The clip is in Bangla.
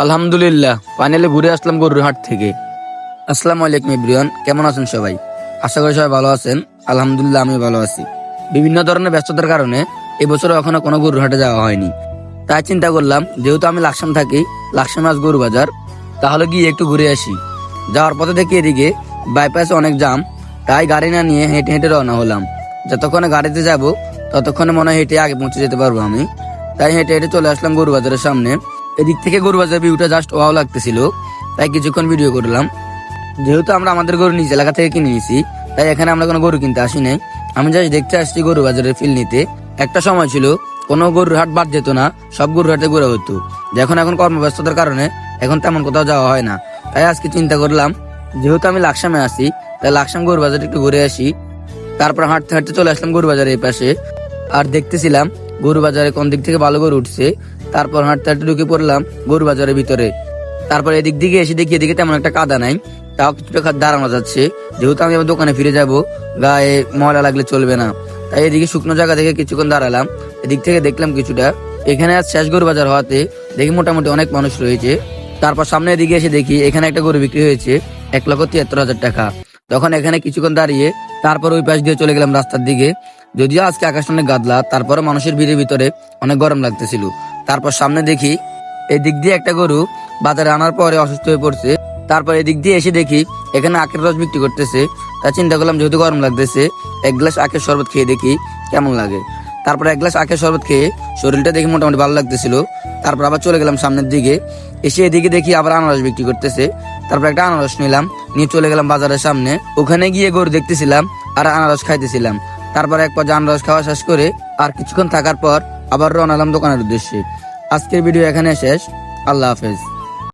আলহামদুলিল্লাহ, ফাইনালি ঘুরে আসলাম গরুর হাট থেকে। আসসালামু আলাইকুম এভরিওয়ান, কেমন আছেন সবাই? আশা করি সবাই ভালো আছেন। আলহামদুলিল্লাহ, আমি ভালো আছি। বিভিন্ন ধরনের ব্যস্ততার কারণে এবছর এখনো কোনো গরুর হাটে যাওয়া হয়নি। তাই চিন্তা করলাম, যেহেতু আমি লাকসাম থাকি, লাকসামে আজ গরু বাজার, তাহলে গিয়ে একটু ঘুরে আসি। যাওয়ার পথে দেখি এদিকে বাইপাসে অনেক জাম, তাই গাড়ি না নিয়ে হেঁটে হেঁটে রওনা হলাম। যতক্ষণে গাড়িতে যাব ততক্ষণে মনে হয় হেঁটে আগে পৌঁছে যেতে পারবো আমি। তাই হেঁটে হেঁটে চলে আসলাম গরু বাজারের সামনে। এদিক থেকে গরু বাজার ভিউটা জাস্ট ওয়াও লাগতেছিল, তাই কিছুক্ষণ ভিডিও করলাম। যেহেতু আমরা আমাদের গরু নিজ এলাকা থেকে কিনে নিয়েছি, তাই এখানে আমরা কোনো গরু কিনতে আসি নাই। আমি জাস্ট দেখতে আসছি গরু বাজারের ফিল নিতে। একটা সময় ছিল কোনো গরুর হাট বাদ যেত না, সব গরুর হাটে ঘোরা হতো। যখন এখন কর্মব্যস্ততার কারণে এখন তেমন কোথাও যাওয়া হয় না। তাই আজকে চিন্তা করলাম, যেহেতু আমি লাকসামে আছি, তাই লাকসাম গরু বাজারে একটু ঘুরে আসি। তারপর হাঁটতে হাঁটতে চলে আসলাম গরু বাজারের এই পাশে, আর দেখতেছিলাম গরু বাজারে কোন দিক থেকে ভালো গরু উঠছে। তারপর হাঁটতে হাঁটতে ঢুকে পড়লাম গরু বাজারের ভিতরে। তারপর এদিক দিকে এসে দেখি এদিকে তেমন একটা কাদা নাই, তাও কিছুটা দাঁড়ানো যাচ্ছে। যেহেতু আমি আমার দোকানে ফিরে যাব, গায়ে ময়লা লাগলে চলবে না, তাই এদিকে শুকনো জায়গা থেকে কিছুক্ষণ দাঁড়ালাম। এদিক থেকে দেখলাম কিছুটা, এখানে আজ শেষ গরু বাজার হওয়াতে দেখি মোটামুটি অনেক মানুষ রয়েছে। তারপর সামনে এদিকে এসে দেখি এখানে একটা গরু বিক্রি হয়েছে 1,73,000 টাকা। তখন এখানে কিছুক্ষণ দাঁড়িয়ে তারপর ওই পাশ দিয়ে চলে গেলাম রাস্তার দিকে। যদিও আজকে আকাশ অনেক গাদলা, তারপরে মানুষের ভিড়ের ভিতরে অনেক গরম লাগতেছিল। তারপর সামনে দেখি এই দিক দিয়ে একটা গরু বাজারে আনার পরে অসুস্থ হয়ে পড়ছে। তারপর এদিক দিয়ে এসে দেখি এখানে আখের রস বিক্রি করতেছে। তা চিন্তা করলাম, যেহেতু গরম লাগতেছে, এক গ্লাস আখের শরবত খেয়ে দেখি কেমন লাগে। তারপর এক গ্লাস আখের শরবত খেয়ে শরীরটা দেখি মোটামুটি ভালো লাগতেছিল। তারপর আবার চলে গেলাম সামনের দিকে, এসে এদিকে দেখি আবার আনারস বিক্রি করতেছে। তারপর একটা আনারস নিলাম, নিয়ে চলে গেলাম বাজারের সামনে। ওখানে গিয়ে গরু দেখতেছিলাম আর আনারস খাইতেছিলাম। তারপর এক পর্যায়ে আনারস খাওয়া শেষ করে আর কিছুক্ষণ থাকার পর আবার রওনা হলাম দোকানের উদ্দেশ্যে। আজকের ভিডিও এখানে শেষ। আল্লাহ হাফেজ।